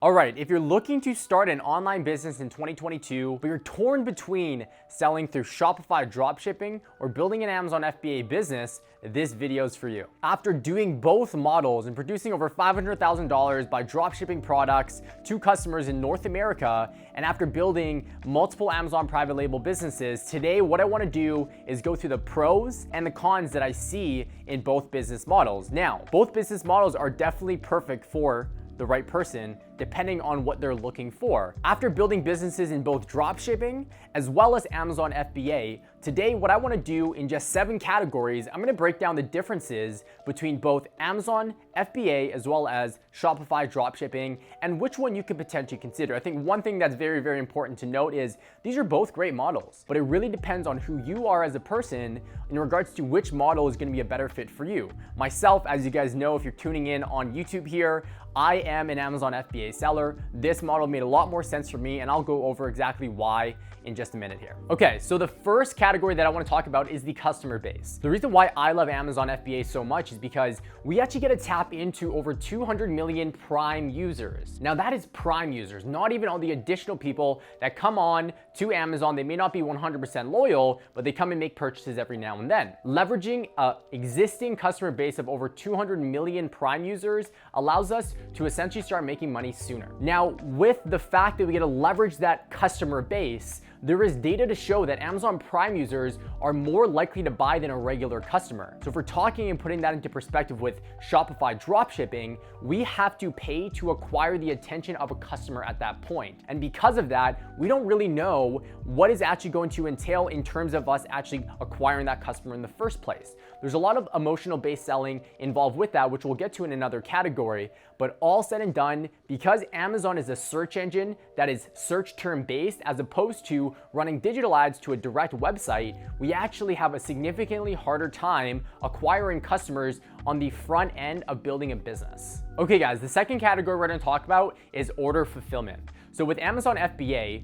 All right, if you're looking to start an online business in 2022, but you're torn between selling through Shopify dropshipping or building an Amazon FBA business, this video is for you. After doing both models and producing over $500,000 by dropshipping products to customers in North America, and after building multiple Amazon private label businesses, today what I want to do is go through the pros and the cons that I see in both business models. Now, both business models are definitely perfect for the right person, depending on what they're looking for. After building businesses in both dropshipping as well as Amazon FBA, today what I want to do in just 7 categories, I'm going to break down the differences between both Amazon FBA as well as Shopify dropshipping and which one you could potentially consider. I think one thing that's very, very important to note is these are both great models, but it really depends on who you are as a person in regards to which model is going to be a better fit for you. Myself, as you guys know, if you're tuning in on YouTube here, I am an Amazon FBA seller. This model made a lot more sense for me, and I'll go over exactly why in just a minute here. Okay, so the first category that I want to talk about is the customer base. The reason why I love Amazon FBA so much is because we actually get to tap into over 200 million Prime users. Now that is Prime users, not even all the additional people that come on to Amazon. They may not be 100% loyal, but they come and make purchases every now and then. Leveraging an existing customer base of over 200 million Prime users allows us to essentially start making money sooner. Now, with the fact that we get to leverage that customer base, there is data to show that Amazon Prime users are more likely to buy than a regular customer. So if we're talking and putting that into perspective with Shopify dropshipping, we have to pay to acquire the attention of a customer at that point. And because of that, we don't really know what is actually going to entail in terms of us actually acquiring that customer in the first place. There's a lot of emotional based selling involved with that, which we'll get to in another category. But all said and done, because Amazon is a search engine that is search term based as opposed to running digital ads to a direct website, we actually have a significantly harder time acquiring customers on the front end of building a business. Okay guys, the second category we're going to talk about is order fulfillment. So with Amazon FBA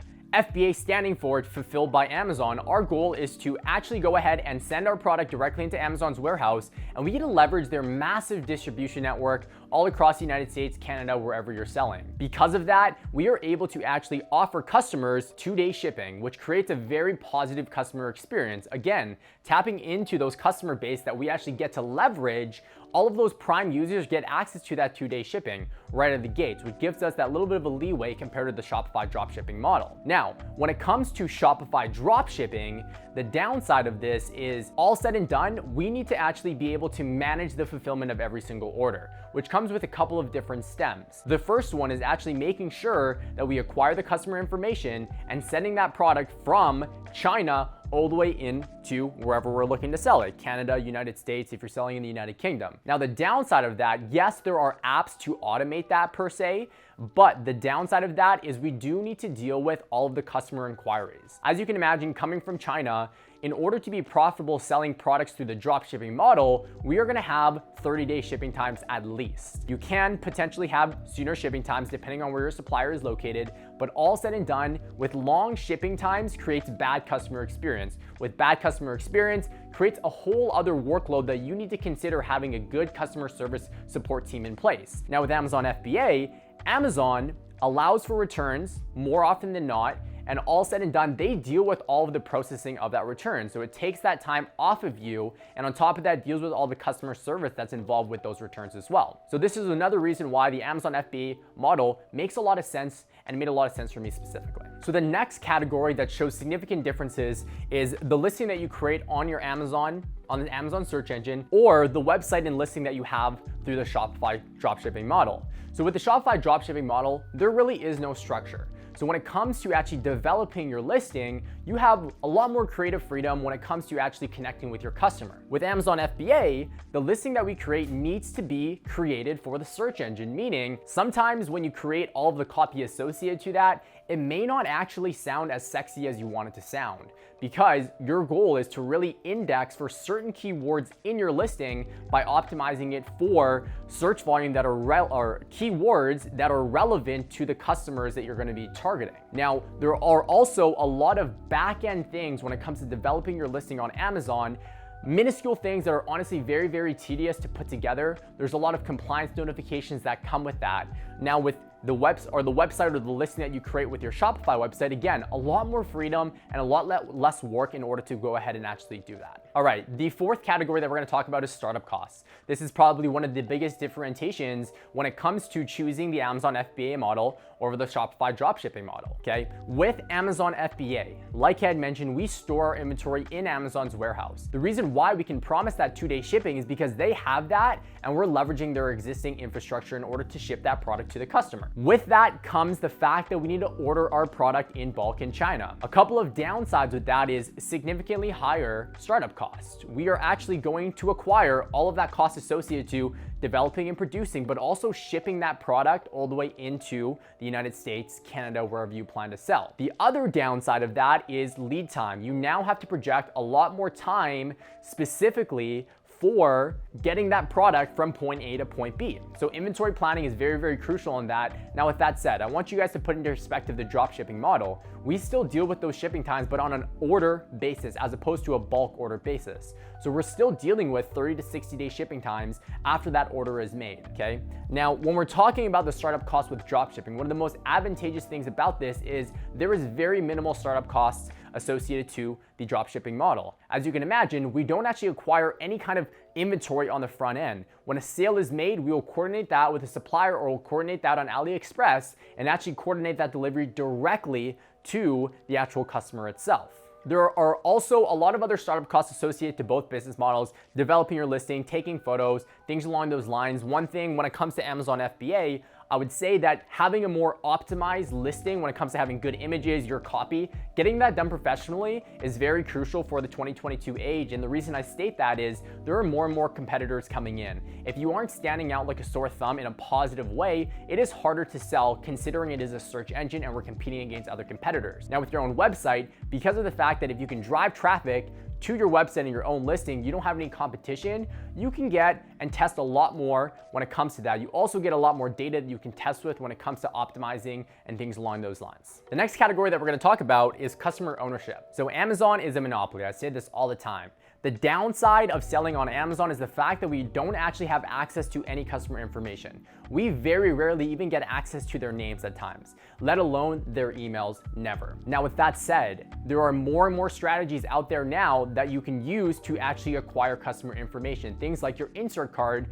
standing for Fulfilled by Amazon, our goal is to actually go ahead and send our product directly into Amazon's warehouse, and we get to leverage their massive distribution network all across the United States, Canada, wherever you're selling. Because of that, we are able to actually offer customers 2-day shipping, which creates a very positive customer experience. Again, tapping into those customer base that we actually get to leverage. All of those Prime users get access to that 2-day shipping right at the gates, which gives us that little bit of a leeway compared to the Shopify dropshipping model. Now, when it comes to Shopify dropshipping, the downside of this is all said and done, we need to actually be able to manage the fulfillment of every single order, which comes with a couple of different stems. The first one is actually making sure that we acquire the customer information and sending that product from China all the way into wherever we're looking to sell it, Canada, United States, if you're selling in the United Kingdom. Now, the downside of that, yes, there are apps to automate that per se, but the downside of that is we do need to deal with all of the customer inquiries. As you can imagine, coming from China, in order to be profitable selling products through the dropshipping model, we are gonna have 30-day shipping times at least. You can potentially have sooner shipping times depending on where your supplier is located, but all said and done, with long shipping times creates bad customer experience. With bad customer experience, creates a whole other workload that you need to consider having a good customer service support team in place. Now with Amazon FBA, Amazon allows for returns more often than not, and all said and done, they deal with all of the processing of that return. So it takes that time off of you, and on top of that, deals with all the customer service that's involved with those returns as well. So this is another reason why the Amazon FBA model makes a lot of sense, and made a lot of sense for me specifically. So the next category that shows significant differences is the listing that you create on your Amazon, on the Amazon search engine, or the website and listing that you have through the Shopify dropshipping model. So with the Shopify dropshipping model, there really is no structure. So when it comes to actually developing your listing, you have a lot more creative freedom when it comes to actually connecting with your customer. With Amazon FBA, the listing that we create needs to be created for the search engine, meaning sometimes when you create all of the copy associated to that, it may not actually sound as sexy as you want it to sound, because your goal is to really index for certain keywords in your listing by optimizing it for search volume that are keywords that are relevant to the customers that you're going to be targeting. Now, there are also a lot of back-end things when it comes to developing your listing on Amazon, minuscule things that are honestly very, very tedious to put together. There's a lot of compliance notifications that come with that. Now, with the website or the listing that you create with your Shopify website, again, a lot more freedom and a lot less work in order to go ahead and actually do that. All right, the fourth category that we're gonna talk about is startup costs. This is probably one of the biggest differentiations when it comes to choosing the Amazon FBA model over the Shopify dropshipping model, okay? With Amazon FBA, like I had mentioned, we store our inventory in Amazon's warehouse. The reason why we can promise that 2-day shipping is because they have that and we're leveraging their existing infrastructure in order to ship that product to the customer. With that comes the fact that we need to order our product in bulk in China. A couple of downsides with that is significantly higher startup costs. We are actually going to acquire all of that cost associated to developing and producing, but also shipping that product all the way into the United States, Canada, wherever you plan to sell. The other downside of that is lead time. You now have to project a lot more time specifically for getting that product from point A to point B. So inventory planning is very, very crucial in that. Now, with that said, I want you guys to put into perspective the drop shipping model. We still deal with those shipping times, but on an order basis as opposed to a bulk order basis. So we're still dealing with 30 to 60 day shipping times after that order is made, okay? Now, when we're talking about the startup costs with drop shipping, one of the most advantageous things about this is there is very minimal startup costs associated to the drop shipping model. As you can imagine, we don't actually acquire any kind of inventory on the front end. When a sale is made, we will coordinate that with a supplier or we'll coordinate that on AliExpress and actually coordinate that delivery directly to the actual customer itself. There are also a lot of other startup costs associated to both business models, developing your listing, taking photos, things along those lines. One thing when it comes to Amazon FBA, I would say that having a more optimized listing when it comes to having good images, your copy, getting that done professionally is very crucial for the 2022 age. And the reason I state that is there are more and more competitors coming in. If you aren't standing out like a sore thumb in a positive way, it is harder to sell considering it is a search engine and we're competing against other competitors. Now with your own website, because of the fact that if you can drive traffic to your website and your own listing, you don't have any competition, you can get and test a lot more when it comes to that. You also get a lot more data that you can test with when it comes to optimizing and things along those lines. The next category that we're gonna talk about is customer ownership. So Amazon is a monopoly. I say this all the time. The downside of selling on Amazon is the fact that we don't actually have access to any customer information. We very rarely even get access to their names at times, let alone their emails, never. Now, with that said, there are more and more strategies out there now that you can use to actually acquire customer information. Things like your insert card,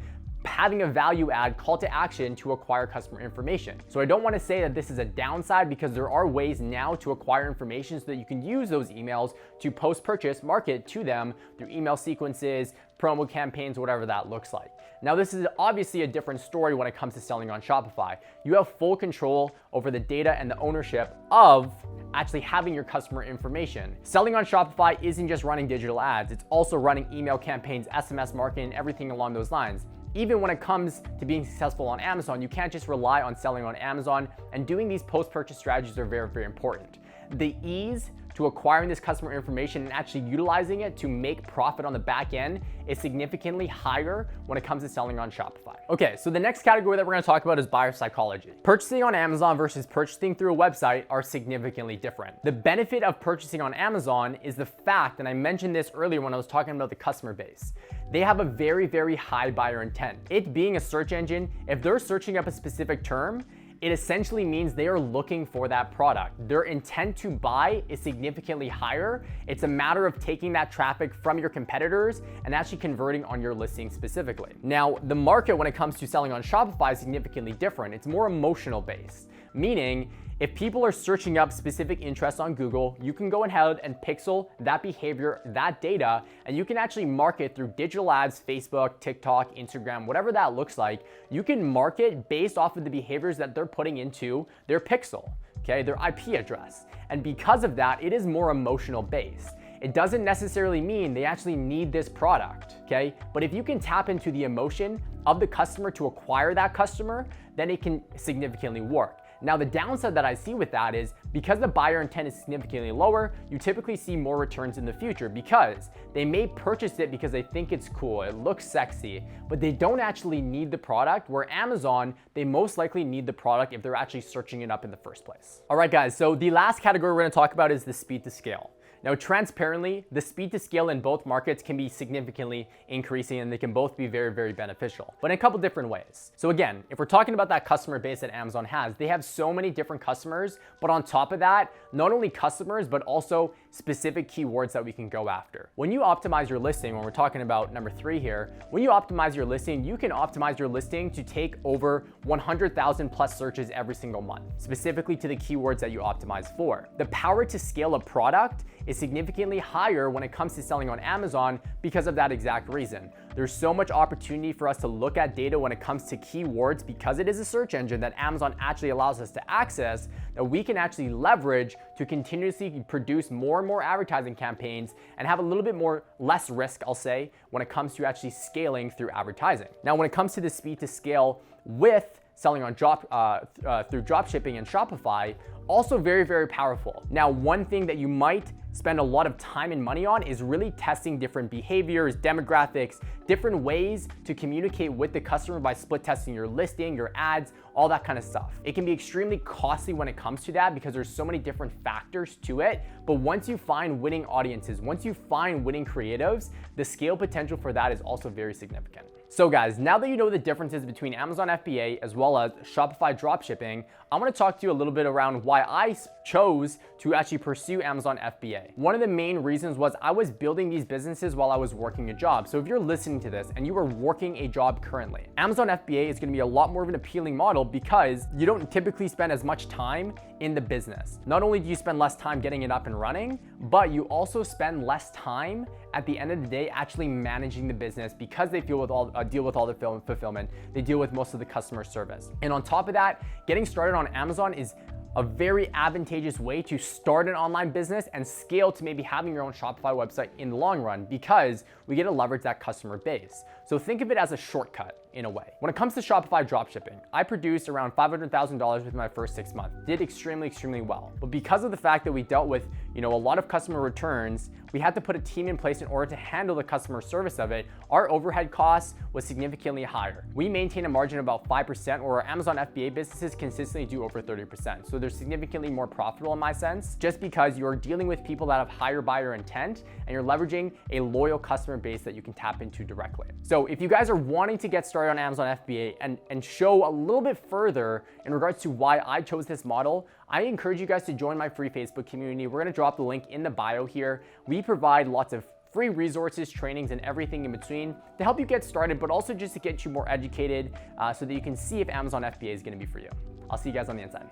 having a value add call to action to acquire customer information. So I don't want to say that this is a downside because there are ways now to acquire information so that you can use those emails to post-purchase market to them through email sequences, promo campaigns, whatever that looks like. Now, this is obviously a different story when it comes to selling on Shopify. You have full control over the data and the ownership of actually having your customer information. Selling on Shopify isn't just running digital ads, it's also running email campaigns, SMS marketing, everything along those lines. Even when it comes to being successful on Amazon, you can't just rely on selling on Amazon, and doing these post-purchase strategies are very, very important. The ease to acquiring this customer information and actually utilizing it to make profit on the back end is significantly higher when it comes to selling on Shopify. Okay, so the next category that we're gonna talk about is buyer psychology. Purchasing on Amazon versus purchasing through a website are significantly different. The benefit of purchasing on Amazon is the fact, and I mentioned this earlier when I was talking about the customer base, they have a very, very high buyer intent. It being a search engine, if they're searching up a specific term, it essentially means they are looking for that product. Their intent to buy is significantly higher. It's a matter of taking that traffic from your competitors and actually converting on your listing specifically. Now, the market when it comes to selling on Shopify is significantly different. It's more emotional based, meaning if people are searching up specific interests on Google, you can go ahead and pixel that behavior, that data, and you can actually market through digital ads, Facebook, TikTok, Instagram, whatever that looks like. You can market based off of the behaviors that they're putting into their pixel, okay, their IP address. And because of that, it is more emotional based. It doesn't necessarily mean they actually need this product, okay? But if you can tap into the emotion of the customer to acquire that customer, then it can significantly work. Now, the downside that I see with that is because the buyer intent is significantly lower, you typically see more returns in the future because they may purchase it because they think it's cool, it looks sexy, but they don't actually need the product, where Amazon, they most likely need the product if they're actually searching it up in the first place. All right, guys, so the last category we're gonna talk about is the speed to scale. Now, transparently, the speed to scale in both markets can be significantly increasing, and they can both be very, very beneficial, but in a couple different ways. So again, if we're talking about that customer base that Amazon has, they have so many different customers, but on top of that, not only customers, but also specific keywords that we can go after. When you optimize your listing, when we're talking about number 3 here, when you optimize your listing, you can optimize your listing to take over 100,000 plus searches every single month, specifically to the keywords that you optimize for. The power to scale a product is significantly higher when it comes to selling on Amazon because of that exact reason. There's so much opportunity for us to look at data when it comes to keywords because it is a search engine that Amazon actually allows us to access, that we can actually leverage to continuously produce more and more advertising campaigns and have a little bit less risk, I'll say, when it comes to actually scaling through advertising. Now, when it comes to the speed to scale with selling on through dropshipping and Shopify, also very, very powerful. Now, one thing that you might spend a lot of time and money on is really testing different behaviors, demographics, different ways to communicate with the customer by split testing your listing, your ads, all that kind of stuff. It can be extremely costly when it comes to that because there's so many different factors to it. But once you find winning audiences, once you find winning creatives, the scale potential for that is also very significant. So guys, now that you know the differences between Amazon FBA as well as Shopify dropshipping, I want to talk to you a little bit around why I chose to actually pursue Amazon FBA. One of the main reasons was I was building these businesses while I was working a job. So if you're listening to this and you are working a job currently, Amazon FBA is going to be a lot more of an appealing model because you don't typically spend as much time in the business. Not only do you spend less time getting it up and running, but you also spend less time at the end of the day actually managing the business because they deal with all the fulfillment, they deal with most of the customer service. And on top of that, getting started on Amazon is a very advantageous way to start an online business and scale to maybe having your own Shopify website in the long run because we get to leverage that customer base. So think of it as a shortcut in a way. When it comes to Shopify dropshipping, I produced around $500,000 within my first 6 months. Did extremely, extremely well. But because of the fact that we dealt with, a lot of customer returns, we had to put a team in place in order to handle the customer service of it. Our overhead costs was significantly higher. We maintain a margin of about 5%, where our Amazon FBA businesses consistently do over 30%. So they're significantly more profitable in my sense, just because you're dealing with people that have higher buyer intent and you're leveraging a loyal customer base that you can tap into directly. So if you guys are wanting to get started on Amazon FBA and show a little bit further in regards to why I chose this model, I encourage you guys to join my free Facebook community. We're gonna drop the link in the bio here. We provide lots of free resources, trainings, and everything in between to help you get started, but also just to get you more educated so that you can see if Amazon FBA is gonna be for you. I'll see you guys on the inside.